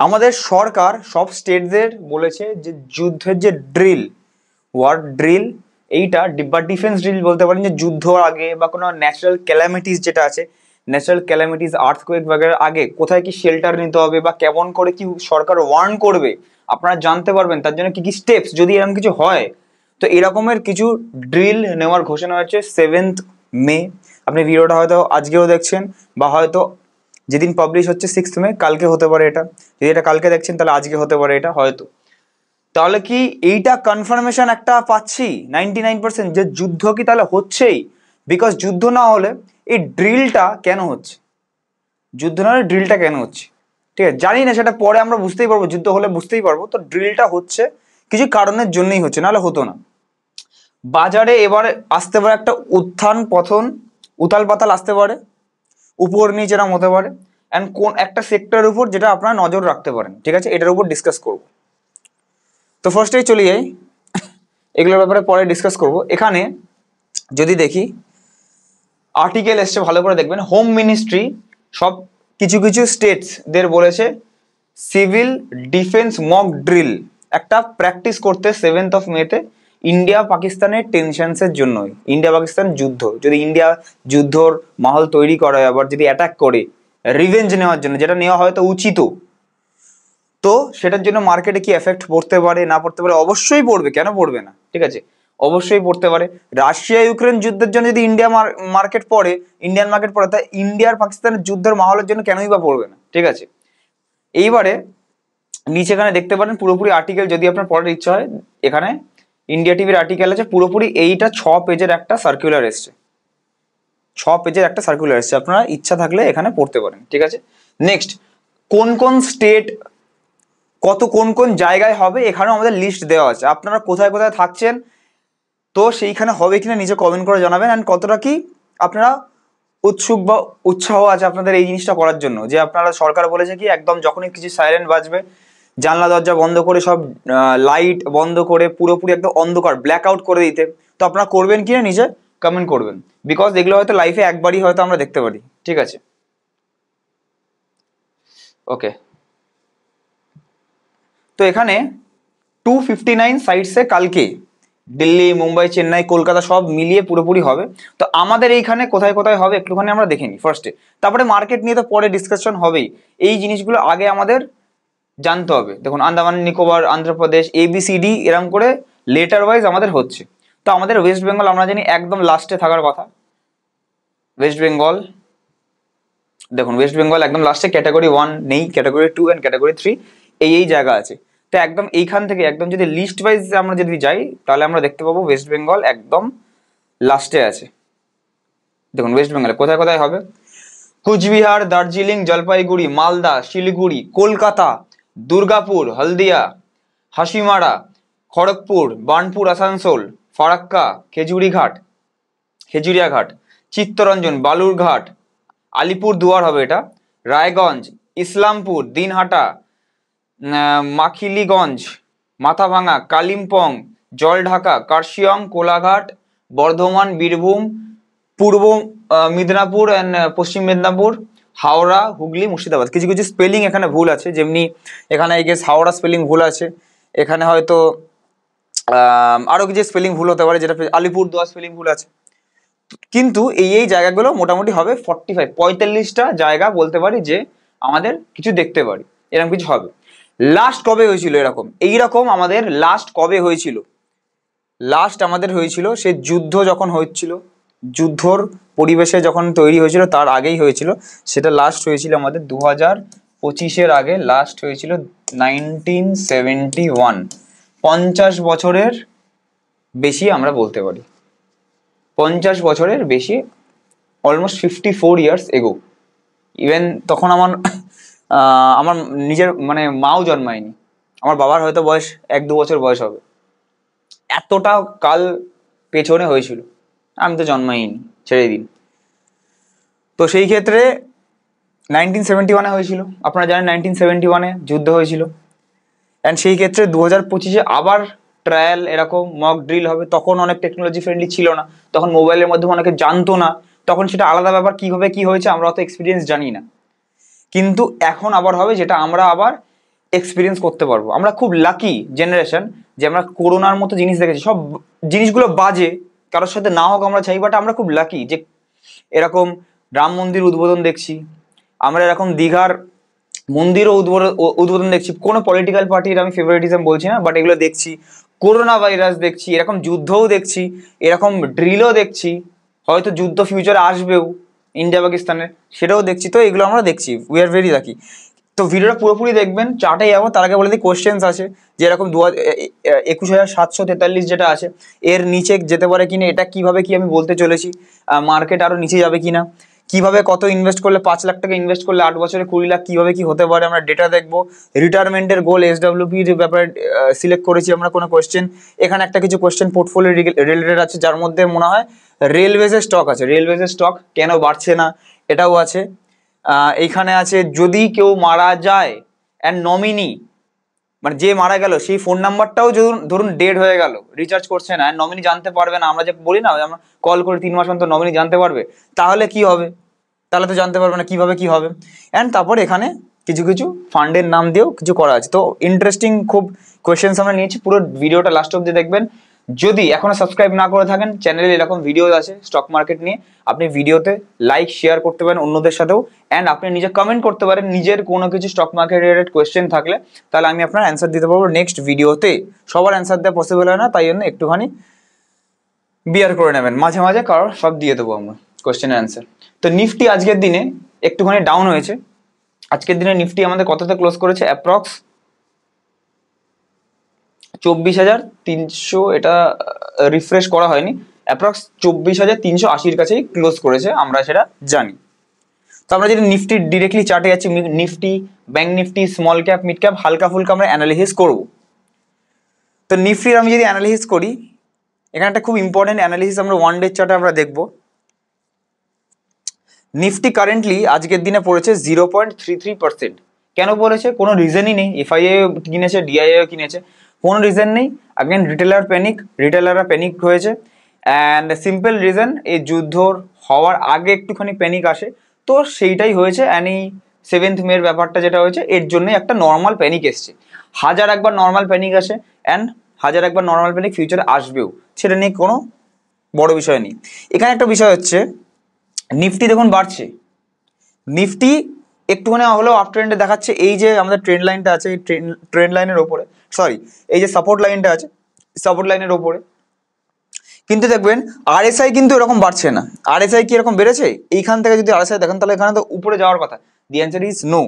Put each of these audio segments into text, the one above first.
আমাদের সরকার সব স্টেটদের বলেছে যে যুদ্ধের যে ড্রিল, ওয়ার ড্রিল, এইটা বা ডিফেন্স ড্রিল বলতে পারেন, যে যুদ্ধ আগে বা কোনো ন্যাচারাল ক্যালামিটিস যেটা আছে, ন্যাচারাল ক্যালামিটিস আর্থকোয়েক বাগের আগে কোথায় কি শেল্টার নিতে হবে বা কেমন করে কি সরকার ওয়ার্ন করবে আপনারা জানতে পারবেন, তার জন্য কি কি স্টেপস যদি এরকম কিছু হয়। তো এরকমের কিছু ড্রিল নেওয়ার ঘোষণা হয়েছে 7th মে। আপনি ভিডিওটা হয়তো আজকেও দেখছেন বা হয়তো যেদিন পাবলিশ হচ্ছে 6th মে, কালকে হতে পারে এটা। যদি এটা কালকে দেখছেন তাহলে আজকে হতে পারে এটা হয়তো। তাহলে কি এইটা কনফার্মেশন একটা পাচ্ছি 99% যে যুদ্ধ কি তাহলে হচ্ছেই। বিকজ যুদ্ধ না হলে এই ড্রিলটা কেন হচ্ছে, যুদ্ধ না হলে ড্রিলটা কেন হচ্ছে, ঠিক আছে জানি না, সেটা পরে আমরা বুঝতেই পারবো, যুদ্ধ হলে বুঝতেই পারবো। তো ড্রিলটা হচ্ছে কিছু কারণের জন্যই হচ্ছে, নাহলে হতো না। বাজারে এবারে আসতে পারে একটা উত্থান পতন, উতাল পাতাল আসতে পারে, উপর নিচে এরকম হতে পারে। অ্যান্ড কোন একটা সেক্টরের উপর যেটা আপনারা নজর রাখতে পারেন, ঠিক আছে, এটার উপর ডিসকাস করবো। তো ফার্স্টেই চলে যাই, এগুলোর ব্যাপারে পরে ডিসকাস করব। এখানে যদি দেখি আর্টিকেল এসছে, ভালো করে দেখবেন। হোম মিনিস্ট্রি সব কিছু কিছু স্টেটসদের বলেছে সিভিল ডিফেন্স মক ড্রিল একটা প্র্যাকটিস করতে 7th মেতে, ইন্ডিয়া পাকিস্তানের টেনশনসের জন্যই। ইন্ডিয়া পাকিস্তান যুদ্ধ, যদি ইন্ডিয়া যুদ্ধর মাহল তৈরি করে, আবার যদি অ্যাটাক করে রিভেঞ্জ নেওয়ার জন্য, যেটা নেওয়া হয়তো উচিত, তো সেটার জন্য মার্কেটে কি এফেক্ট পড়তে পারে না পড়তে পারে, অবশ্যই পড়বে, কেন পড়বে না, ঠিক আছে, অবশ্যই পড়তে পারে। রাশিয়া ইউক্রেন যুদ্ধের জন্য যদি ইন্ডিয়া মার্কেট পড়ে, ইন্ডিয়ান মার্কেট পড়ে, তাই ইন্ডিয়ার পাকিস্তানের যুদ্ধের মাহলের জন্য কেনই বা পড়বে না, ঠিক আছে। এইবারে নিচে এখানে দেখতে পারেন পুরোপুরি আর্টিকেল, যদি আপনার পড়ার ইচ্ছা হয়, এখানে ইন্ডিয়া টিভির আর্টিকেল আছে পুরোপুরি। এইটা 6 পেজের একটা সার্কুলার এসছে, 6 পেজের একটা সার্কুলার এসছে, আপনারা ইচ্ছা থাকলে এখানে পড়তে পারেন, ঠিক আছে। নেক্সট, কোন কোন স্টেট কত কোন কোন জায়গায় হবে এখানেও আমাদের লিস্ট দেওয়া আছে। আপনারা কোথায় কোথায় থাকছেন, তো সেইখানে হবে কিনা নিচে কমেন্ট করে জানাবেন। অ্যান্ড কতটা কি আপনারা উৎসুক বা উৎসাহ আছে আপনাদের এই জিনিসটা করার জন্য, যে আপনারা সরকার বলেছে কি একদম যখনই কিছু সাইরেন বাজবে জানলা দরজা বন্ধ করে সব লাইট বন্ধ করে পুরোপুরি একদম অন্ধকার ব্ল্যাক আউট করে দিতে। তো আপনারা করবেন কিনা নিচে কমেন্ট করবেন, বিকজ এগুলো হয়তো লাইফে একবারই হয়তো আমরা দেখতে পারি, ঠিক আছে। ওকে, তো এখানে 259 সাইটসে কালকে দিল্লি, মুম্বাই, চেন্নাই, কলকাতা সব মিলিয়ে পুরোপুরি হবে। তো আমাদের এইখানে কোথায় কোথায় হবে একটুখানি আমরা দেখে নিই ফার্স্টে, তারপরে মার্কেট নিয়ে তো পরে ডিসকাশন হবেই। এই জিনিসগুলো আগে আমাদের জানতে হবে। দেখুন, আন্দামান নিকোবর, অন্ধ্রপ্রদেশ, ABCD এরকম করে লেটার ওয়াইজ আমাদের হচ্ছে। তো আমাদের ওয়েস্ট বেঙ্গল আমরা জানি একদম লাস্টে থাকার কথা। ওয়েস্ট বেঙ্গল, দেখুন ওয়েস্ট বেঙ্গল একদম লাস্টে, ক্যাটাগরি 1 নেই, ক্যাটাগরি 2 অ্যান্ড ক্যাটাগরি 3 এই জায়গা আছে। তো একদম এইখান থেকে একদম যদি লিস্ট ওয়াইজ আমরা যদি যাই, তাহলে আমরা দেখতে পাবো ওয়েস্ট বেঙ্গল একদম লাস্টে আছে। দেখুন ওয়েস্ট বেঙ্গলে কোথায় কোথায় হবে: কুচবিহার, দার্জিলিং, জলপাইগুড়ি, মালদা, শিলিগুড়ি, কলকাতা, দুর্গাপুর, হলদিয়া, হাসিমারা, খড়গপুর, বার্নপুর, আসানসোল, ফারাক্কা, খেজুরিয়াঘাট, চিত্তরঞ্জন, বালুরঘাট, আলিপুর দুয়ার হবে এটা, রায়গঞ্জ, ইসলামপুর, দিনহাটা, মাখিলিগঞ্জ, মাথাভাঙা, কালিম্পং, জলঢাকা, কার্শিয়ং, কোলাঘাট, বর্ধমান, বীরভূম, পূর্ব মিদনাপুর অ্যান্ড পশ্চিম মেদিনীপুর, হাওড়া, হুগলি, মুর্শিদাবাদ। কিছু কিছু স্পেলিং এখানে ভুল আছে, যেমনি এখানে এই গেস হাওড়া স্পেলিং ভুল আছে, এখানে হয়তো আরো কিছু স্পেলিং ভুল হতে পারে, যেটা আলিপুর দুয়ার স্পেলিং ভুল আছে। কিন্তু এই জায়গাগুলো মোটামুটি হবে 45টা জায়গা বলতে পারি যে আমাদের কিছু দেখতে পারি, এরকম কিছু হবে। লাস্ট কবে হয়েছিল এরকম, এইরকম আমাদের লাস্ট কবে হয়েছিল? লাস্ট আমাদের হয়েছিল সে যুদ্ধ যখন হচ্ছিল, যুদ্ধর পরিবেশে যখন তৈরি হয়েছিল তার আগেই হয়েছিল। সেটা লাস্ট হয়েছিল আমাদের 2025-এর আগে লাস্ট হয়েছিল 1971। 50 বছরের বেশি আমরা বলতে পারি, 50 বছরের বেশি, অলমোস্ট 54 ইয়ার্স এগো। ইভেন তখন আমার নিজের মানে মাও জন্মায়নি, আমার বাবার হয়তো বয়স 1-2 বছর বয়স হবে, এতটা কাল পেছনে হয়েছিল, আমি তো জন্মাইনি, ছেড়ে দিন। তো সেই ক্ষেত্রে 1971-এ হয়েছিল, আপনারা জানেন 1971-এ যুদ্ধ হয়েছিল। অ্যান্ড সেই ক্ষেত্রে 2025-এ আবার ট্রায়াল এরকম মক ড্রিল হবে। তখন অনেক টেকনোলজি ফ্রেন্ডলি ছিল না, তখন মোবাইলের মাধ্যমে অনেকে জানতো না, তখন সেটা আলাদা ব্যাপার, কীভাবে কী হয়েছে আমরা অত এক্সপিরিয়েন্স জানি না। কিন্তু এখন আবার হবে, যেটা আমরা আবার এক্সপিরিয়েন্স করতে পারবো। আমরা খুব লাকি জেনারেশন যে আমরা করোনার মতো জিনিস দেখেছি। সব জিনিসগুলো বাজে, কারোর সাথে না হোক আমরা চাই, বাট আমরা খুব লাকি যে এরকম রাম মন্দির উদ্বোধন দেখছি, আমরা এরকম দীঘার মন্দিরও উদ্বোধন দেখছি। কোনো পলিটিক্যাল পার্টির আমি ফেভারিটিজম বলছি না, বাট এগুলো দেখছি। করোনা ভাইরাস দেখছি, এরকম যুদ্ধও দেখছি, এরকম ড্রিলও দেখছি, হয়তো যুদ্ধ ফিউচারে আসবেও ইন্ডিয়া পাকিস্তানের, সেটাও দেখছি। তো এগুলো আমরা দেখছি, উই আর ভেরি লাকি। তো ভিডিওটা পুরোপুরি দেখবেন, চার্টে যাবো। তার আগে বলে দিই কোয়েশ্চেন্স আছে যে এরকম 21,743 যেটা আছে এর নিচে যেতে পারে কিনা, এটা কিভাবে কি আমি বলতে চলেছি, মার্কেট আরো নিচে যাবে কিনা, কিভাবে কত ইনভেস্ট করলে 5 লাখ টাকা ইনভেস্ট করলে 8 বছরে 20 লাখ কিভাবে কি হতে পারে, আমরা ডেটা দেখবো। রিটায়ারমেন্টের গোল SWPর ব্যাপারে সিলেক্ট করেছি আমরা কোনো কোয়েশ্চেন। এখানে একটা কিছু কোয়েশ্চেন পোর্টফোলিও রিলেটেড আছে, যার মধ্যে মনে হয় রেলওয়েজের স্টক আছে। রেলওয়েজের স্টক কেন বাড়ছে না এটাও আছে। এইখানে আছে যদি কেউ মারা যায় অ্যান্ড নমিনি, মানে যে মারা গেল সেই ফোন নাম্বারটাও ধরুন ডেড হয়ে গেল, রিচার্জ করছে না, নমিনি জানতে পারবে না। আমরা যে বলি না আমরা কল করে 3 মাস অন্তর নমিনি জানতে পারবে, তাহলে কি হবে? তাহলে তো জানতে পারবে না কিভাবে কি হবে। অ্যান্ড তারপর এখানে কিছু কিছু ফান্ডের নাম দিয়েও কিছু করা আছে। তো ইন্টারেস্টিং খুব কোয়েশ্চেন্স আমরা নিয়েছি, পুরো ভিডিওটা লাস্ট অব্দি দেখবেন। যদি এখনো সাবস্ক্রাইব না করে থাকেন, চ্যানেলে এরকম ভিডিও আছে স্টক মার্কেট নিয়ে, আপনি ভিডিওতে লাইক শেয়ার করতে পারেন অন্যদের সাথেও। অ্যান্ড আপনি নিজে কমেন্ট করতে পারেন নিজের কোনো কিছু স্টক মার্কেট রিলেটেড কোয়েশ্চেন থাকলে, তাহলে আমি আপনার অ্যান্সার দিতে পারবো নেক্সট ভিডিওতে। সবার অ্যান্সার দেওয়া পসিবল হয় না, তাই জন্য একটুখানি বিয়ার করে নেবেন, মাঝে মাঝে কারোর সব দিয়ে দেবো আমরা কোয়েশ্চেনের অ্যান্সার। তো নিফটি আজকের দিনে একটুখানি ডাউন হয়েছে। আজকের দিনে নিফটি আমাদের কততে ক্লোজ করেছে? অ্যাপ্রক্স 24,300, এটা রিফ্রেশ করা হয়নি, অ্যাপ্রক্স 24,380-র কাছেই ক্লোজ করেছে, আমরা সেটা জানি। তো আমরা যদি নিফটি ডিরেক্টলি চার্টে যাচ্ছি, Nifty, bank Nifty, small cap, mid cap, হালকা ফুলকা আমরা অ্যানালিসিস করব। তো নিফটির আমি যদি অ্যানালিসিস করি, এখানে একটা খুব ইম্পর্টেন্ট অ্যানালিসিস আমরা 1 ডে চার্টে আমরা দেখব। নিফটি কারেন্টলি আজকের দিনে পড়েছে 0.33%। কেন পড়েছে? কোনো রিজনই নেই। এফআইআই কিনেছে, ডিআইআইও কিনেছে, কোনো রিজন নেই। আগেন রিটেলাররা প্যানিক হয়েছে। অ্যান্ড সিম্পল রিজন, এই যুদ্ধর হওয়ার আগে একটুখানি প্যানিক আসে, তো সেইটাই হয়েছে। অ্যান্ড এই 7th মের ব্যাপারটা যেটা হয়েছে, এর জন্য একটা নর্মাল প্যানিক এসছে। হাজার একবার নর্মাল প্যানিক আসে, অ্যান্ড হাজার একবার নর্মাল প্যানিক ফিউচারে আসবেও, সেটা নিয়ে কোনো বড় বিষয় নেই। এখানে একটা বিষয় হচ্ছে, নিফটি দেখুন বাড়ছে, নিফটি একটুখানি হলেও আপ ট্রেন্ডে দেখাচ্ছে। এই যে আমাদের ট্রেন্ড লাইনটা আছে, এই ট্রেন্ড লাইনের ওপরে, সরি এই যে সাপোর্ট লাইনটা আছে, সাপোর্ট লাইনের ওপরে। কিন্তু দেখবেন আরএসআই কিন্তু এরকম বাড়ছে না। আরএসআই কি এরকম বেড়েছে? এইখান থেকে যদি আরএসআই দেখেন, তাহলে এখানে তো উপরে যাওয়ার কথা। The answer is no.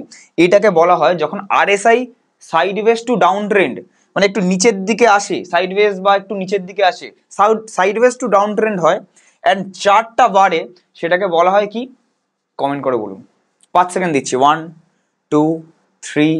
এটাকে বলা হয় যখন RSI sideways to down trend, মানে একটু নিচের দিকে আসে, সাইডওয়েজ বা একটু নিচের দিকে আসে, সাইডওয়েজ টু ডাউন ট্রেন্ড হয়, অ্যান্ড চার্টটা বাড়ে, সেটাকে বলা হয় কি? কমেন্ট করে বলুন। 5 সেকেন্ড দিচ্ছি। 1 2 3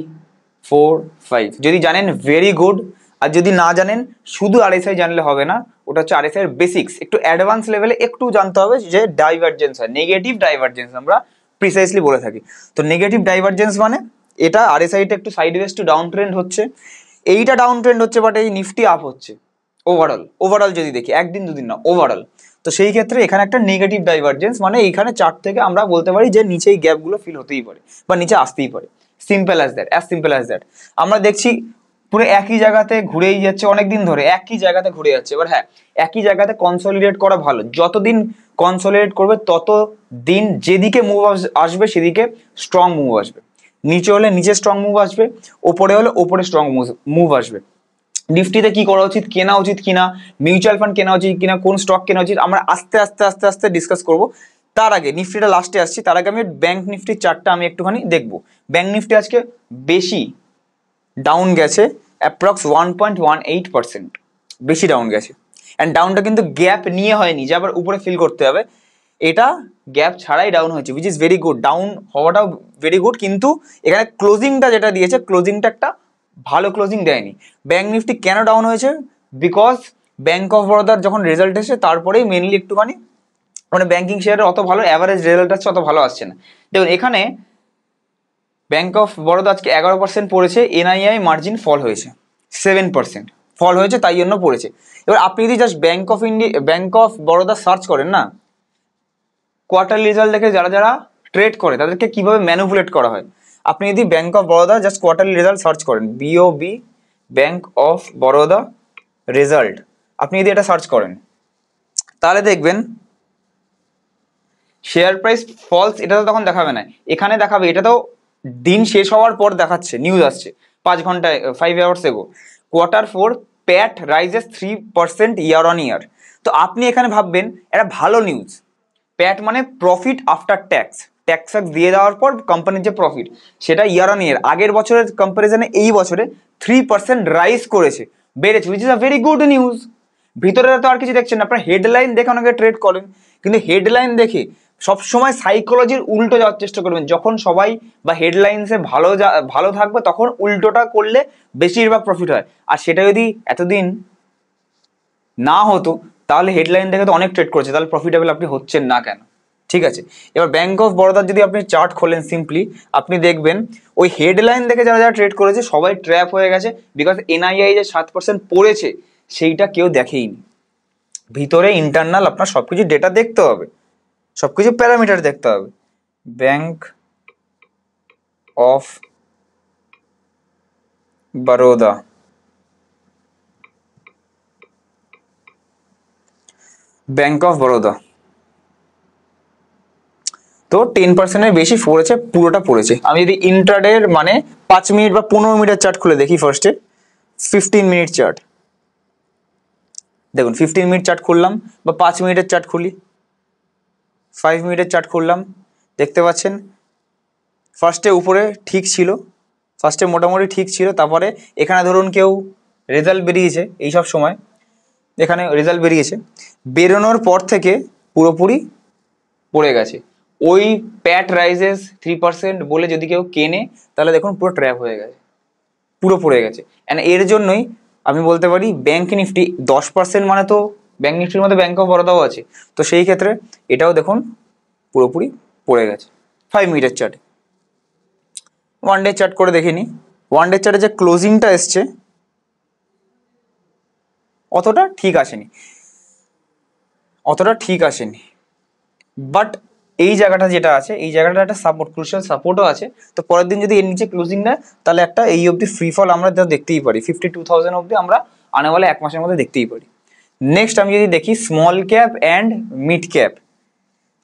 4 5। যদি জানেন ভেরি গুড, আর যদি না জানেন শুধু আরএসআই জানলে হবে না, ওটা হচ্ছে আরএসআই এর বেসিক্স। একটু অ্যাডভান্স লেভেলে একটু জানতে হবে যে ডাইভারজেন্স হয়, নেগেটিভ ডাইভারজেন্স আমরা প্রিসাইসলি বলে থাকি। তো নেগেটিভ ডাইভারজেন্স মানে এটা আরএসআইটা একটু সাইডওয়েজ টু ডাউন ট্রেন্ড হচ্ছে, এইটা ডাউন ট্রেন্ড হচ্ছে, বাট এই নিফটি আপ হচ্ছে। ওভারঅল যদি দেখি, একদিন দুদিন না, ওভারঅল। তো সেই ক্ষেত্রে এখানে একটা নেগেটিভ ডাইভারজেন্স, মানে এইখানে চার্ট থেকে আমরা বলতে পারি যে নিচে এই গ্যাপগুলো ফিল হতেই পারে বা নিচে আসতেই পারে। Simple as that. আমরা দেখছি পুরো একই জায়গাতে ঘুরেই যাচ্ছে অনেকদিন ধরে, একই জায়গাতে ঘুরে যাচ্ছে। এবার হ্যাঁ, একই জায়গাতে কনসলিডেট করা ভালো, যতদিন কনসলিডেট করবে তত দিন যেদিকে মুভ আসবে সেদিকে স্ট্রং মুভ আসবে। নিচে হলে নিচে স্ট্রং মুভ আসবে, ওপরে হলে ওপরে স্ট্রং মুভ আসবে। নিফটিতে কি করা উচিত, কেনা উচিত কিনা, মিউচুয়াল ফান্ড কেনা উচিত কিনা, কোন স্টক কেনা উচিত, আমরা আস্তে আস্তে ডিসকাস করব। তার আগে নিফটিটা লাস্টে আসছি, তার আগে আমি ব্যাংক নিফটির চার্টটা আমি একটুখানি দেখবো। ব্যাংক নিফটি আজকে বেশি ডাউন গেছে, অ্যাপ্রক্স 1.18%, বেশি ডাউন গেছে। অ্যান্ড ডাউনটা কিন্তু গ্যাপ নিয়ে হয়নি যে আবার উপরে ফিল করতে হবে, এটা গ্যাপ ছাড়াই ডাউন হয়েছে, which is very good. Down হওয়াটাও ভেরি গুড, কিন্তু এখানে ক্লোজিংটা যেটা দিয়েছে, ক্লোজিংটা একটা ভালো ক্লোজিং দেয়নি। ব্যাংক নিফটি কেন ডাউন হয়েছে? বিকজ ব্যাংক অফ বরোদার যখন রেজাল্ট এসেছে তারপরেই মেনলি একটুখানি, মানে ব্যাংকিং শেয়ারের অত ভালো অ্যাভারেজ রেজাল্ট আসছে, অত ভালো আসছে না। দেখুন এখানে ব্যাংক অফ বরোদা আজকে 11% পড়েছে, এনআইআই মার্জিন ফল হয়েছে 7% ফল হয়েছে, তাই জন্য পড়েছে। এবার আপনি যদি just bank of Baroda search করেন না, কোয়ার্টার রেজাল্ট দেখে যারা ট্রেড করে তাদেরকে কিভাবে ম্যানিপুলেট করা হয়, আপনি যদি bank of Baroda just quarterly result search করেন, BOB bank of Baroda result, আপনি যদি এটা সার্চ করেন তাহলে দেখবেন শেয়ার প্রাইস ফলস, এটা তো তখন দেখাবে না, এখানে দেখাবে, এটা তো দিন শেষ হওয়ার পর দেখাচ্ছে, নিউজ আসছে 5 ঘন্টায় 5 hours এগো, Q4 Pat rises 3% year on ইয়ার। তো আপনি এখানে ভাববেন এটা ভালো নিউজ, প্যাট মানে প্রফিট আফটার ট্যাক্স, ট্যাক্স দিয়ে দেওয়ার পর কোম্পানির যে প্রফিট সেটা ইয়ার অন ইয়ার আগের বছরের কম্পারিজনে এই বছরে 3% রাইজ করেছে, বেড়েছে, which is a very good news. ভিতরে তো আর কিছু দেখছেন না, আপনার হেডলাইন দেখে অনেকে ট্রেড করেন, কিন্তু হেডলাইন দেখে সবসময় সাইকোলজির উল্টো যাওয়ার চেষ্টা করবেন, যখন সবাই বা হেডলাইন্সে ভালো থাকবে তখন উল্টোটা করলে বেশিরভাগ প্রফিট হয়, আর সেটা যদি এতদিন না হতো তাহলে হেডলাইন দেখে তো অনেক ট্রেড করেছে, তাহলে প্রফিটেবল আপনি হচ্ছেন না কেন? ঠিক আছে, এবার ব্যাংক অফ বরোদার যদি আপনি চার্ট খোলেন সিম্পলি, আপনি দেখবেন ওই হেডলাইন দেখে যারা যারা ট্রেড করেছে সবাই ট্র্যাপ হয়ে গেছে, বিকজ NII যে 7% পড়েছে সেইটা কেউ দেখেইনি। ভিতরে ইন্টারনাল আপনার সবকিছু ডেটা দেখতে হবে, সবকিছু প্যারামিটার দেখতে হবে। Bank of Baroda, bank of Baroda তো 10%-এর বেশি পড়েছে, পুরোটা পড়েছে। আমি যদি ইন্ট্রাডের মানে 5 মিনিট বা 15 মিনিটের চার্ট খুলে দেখি, ফার্স্টে 15 মিনিট চার্ট দেখুন, 15 মিনিট চার্ট খুললাম বা 5 মিনিটের চার্ট খুলি, 5 মিনিটের চার্ট খুললাম, দেখতে পাচ্ছেন ফার্স্টে উপরে ঠিক ছিল, ফার্স্টে মোটামুটি ঠিক ছিল, তারপরে এখানে ধরুন কেউ রেজাল্ট বেরিয়েছে এইসব সময়, এখানে রেজাল্ট বেরিয়েছে, বেরোনোর পর থেকে পুরোপুরি পড়ে গেছে। ওই প্যাট রাইজেস 3% বলে যদি কেউ কেনে তাহলে দেখুন পুরো ট্র্যাপ হয়ে গেছে, পুরো পড়ে গেছে। অ্যান্ড এর জন্যই আমি বলতে পারি ব্যাংক নিফটি 10% মানে তো ব্যাংক নিফটির মধ্যে ব্যাংক অফ বরোদাও আছে, তো সেই ক্ষেত্রে এটাও দেখুন পুরোপুরি পড়ে গেছে। 5 মিনিটের চার্টে, 1 ডে চার্ট করে দেখিনি, 1 ডে চার্টে যে ক্লোজিংটা এসছে অতটা ঠিক আসেনি, বাট এই জায়গাটা যেটা আছে, এই জায়গাটা একটা সাপোর্ট, ক্রুশিয়াল সাপোর্টও আছে। তো পরের দিন যদি এর নিচে ক্লোজিং নেয় তাহলে একটা এই অবধি ফ্রি ফল আমরা দেখতেই পারি, 52,000 অবধি আমরা আনে বলে 1 মাসের মধ্যে দেখতেই পারি। নেক্সট আমি যদি দেখি small cap and mid cap,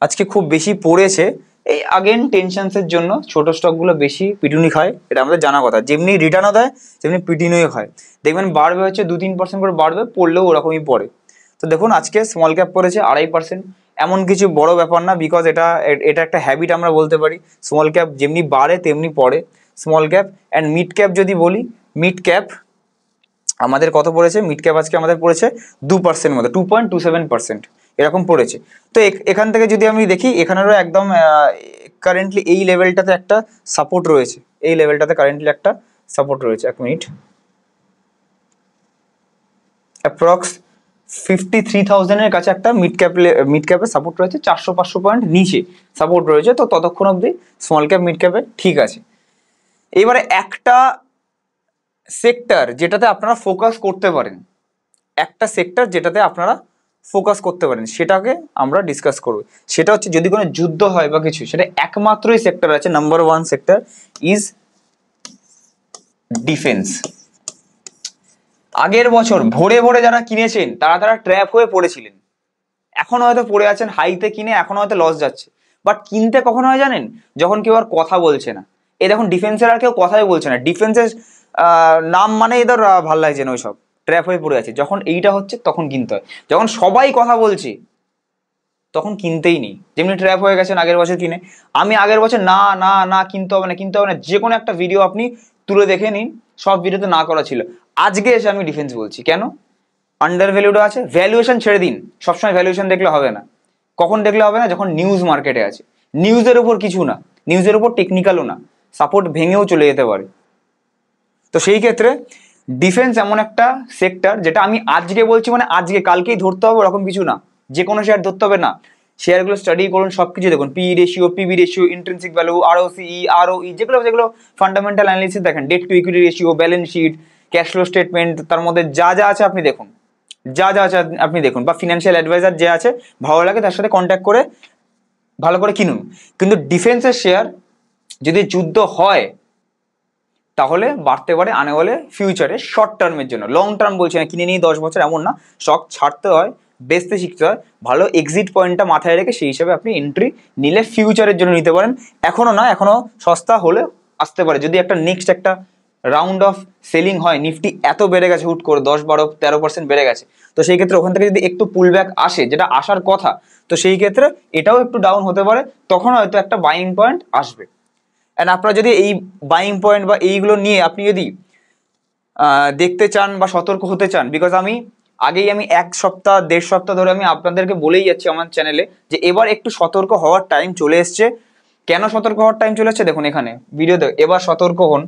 আজকে খুব বেশি পড়েছে, এই আগেন টেনশনসের জন্য ছোট স্টকগুলো বেশি পিটুনি খায়, এটা আমাদের জানা কথা, যেমনি রিটার্নও দেয় তেমনি পিটুনিও খায়। দেখবেন বাড়বে হচ্ছে 2-3% করে বাড়বে, পড়লেও ওরকমই পড়ে। তো দেখুন আজকে স্মল ক্যাপ পড়েছে 2.5%, এমন কিছু বড় ব্যাপার না, বিকজ এটা একটা হ্যাবিট আমরা বলতে পারি, স্মল ক্যাপ যেমনি বাড়ে তেমনি পড়ে। Small cap and mid cap যদি বলি, মিড ক্যাপ আমাদের কত পড়েছে, মিড ক্যাপ আজকে আমাদের পড়েছে 2% মতো, 2.27% এরকম পড়েছে। তো এখান থেকে যদি আমি দেখি এখানেরও একদম কারেন্টলি এই লেভেলটাতে একটা সাপোর্ট রয়েছে, এই লেভেলটাতে কারেন্টলি একটা সাপোর্ট রয়েছে, 1 মিনিট, অ্যাপ্রক্স 53,000-এর কাছে একটা মিড ক্যাপে সাপোর্ট রয়েছে, 400-500 পয়েন্ট নিচে সাপোর্ট রয়েছে। তো ততক্ষণ অবধি স্মল ক্যাপ মিড ক্যাপে ঠিক আছে। এবারে একটা সেক্টর যেটাতে আপনারা ফোকাস করতে পারেন, একটা সেক্টর যেটাতে আপনারা ফোকাস করতে পারেন সেটাকে আমরা ডিসকাস করব। সেটা হচ্ছে যদি কোনো যুদ্ধ হয় বা কিছু, সেটা একমাত্রই সেক্টর আছে, নাম্বার 1 সেক্টর ইজ ডিফেন্স। আগের বছর ভোরে ভোরে যারা কিনেছেন তারা ট্র্যাপ হয়ে পড়েছিলেন, এখন হয়তো পড়ে আছেন হাইতে কিনে, এখন হয়তো লস যাচ্ছে, বাট কিনতে কখন হয় জানেন, যখন কেউ আর কথা বলছে না। এই দেখুন ডিফেন্সের আর কেউ কথাই বলছে না, ডিফেন্সের নাম মানে এদের ভাল লাগছে না, ওইসব ট্র্যাপ হয়ে পড়ে আছে। যখন এইটা হচ্ছে তখন কিনতে হয়, যখন সবাই কথা বলছে তখন কিনতেই নেই, যেমনি ট্র্যাপ হয়ে গেছেন আগের বছর কিনে। আমি আগের বছর না না না কিনতে হবে না, কিনতে হবে না, যে কোনো একটা ভিডিও আপনি তুলে দেখে নিন, সব ভিডিওতে না করা ছিল। আজকে এসে আমি ডিফেন্স বলছি কেন, আন্ডার ভ্যালুডও আছে, ভ্যালুয়েশন ছেড়ে দিন, সবসময় ভ্যালুয়েশন দেখলে হবে না। কখন দেখলে হবে না, যখন নিউজ মার্কেটে আছে, নিউজের উপর কিছু না, নিউজের উপর টেকনিক্যালও না, সাপোর্ট ভেঙেও চলে যেতে পারে। তো সেই ক্ষেত্রে ডিফেন্স এমন একটা সেক্টর যেটা আমি আজকে বলছি মানে আজকে কালকেই ধরতে হবে ওরকম কিছু না, যে কোনো শেয়ার ধরতে হবে না, শেয়ারগুলো স্টাডি করুন, সবকিছু দেখুন, P ratio, PB ratio, intrinsic value, ROCE, ROE, যেগুলো ফান্ডামেন্টাল অ্যানালিসিস দেখেন, debt to equity ratio, balance sheet, cash flow statement, তার মধ্যে যা যা আছে আপনি দেখুন, যা যা আছে আপনি দেখুন, বা ফিনান্সিয়াল অ্যাডভাইজার যে আছে ভালো লাগে তার সাথে কন্ট্যাক্ট করে ভালো করে কিনুন। কিন্তু ডিফেন্সের শেয়ার যদি যুদ্ধ হয় তাহলে বাড়তে পারে আনেওয়ালে ফিউচারে, শর্ট টার্মের জন্য। লং টার্ম বলছি না, কিনে নিয়ে 10 বছর এমন না, স্টক ছাড়তে হয়, বেচতে শিখতে হয়, ভালো এক্সিট পয়েন্টটা মাথায় রেখে সেই হিসাবে আপনি এন্ট্রি নিলে ফিউচারের জন্য নিতে পারেন। এখনো না, এখনো সস্তা হলে আসতে পারে, যদি একটা নেক্সট একটা রাউন্ড অফ সেলিং হয়, নিফটি এত বেড়ে গেছে হুট করে 10, 12, 13% বেড়ে গেছে, তো সেই ক্ষেত্রে ওখান থেকে যদি একটু পুল ব্যাক আসে, যেটা আসার কথা, তো সেই ক্ষেত্রে এটাও একটু ডাউন হতে পারে, তখন হয়তো একটা বাইং পয়েন্ট আসবে। অ্যান্ড আপনারা যদি এই বাইং পয়েন্ট বা এইগুলো নিয়ে আপনি যদি দেখতে চান বা সতর্ক হতে চান, বিকজ আমি 1 সপ্তাহ 1.5 সপ্তাহ ধরে আমি আপনাদেরকে বলেই যাচ্ছি আমার চ্যানেলে যে এবার একটু সতর্ক হওয়ার টাইম চলে এসছে। কেন সতর্ক হওয়ার টাইম চলে এসছে দেখুন এখানে ভিডিওতে, এবার সতর্ক হন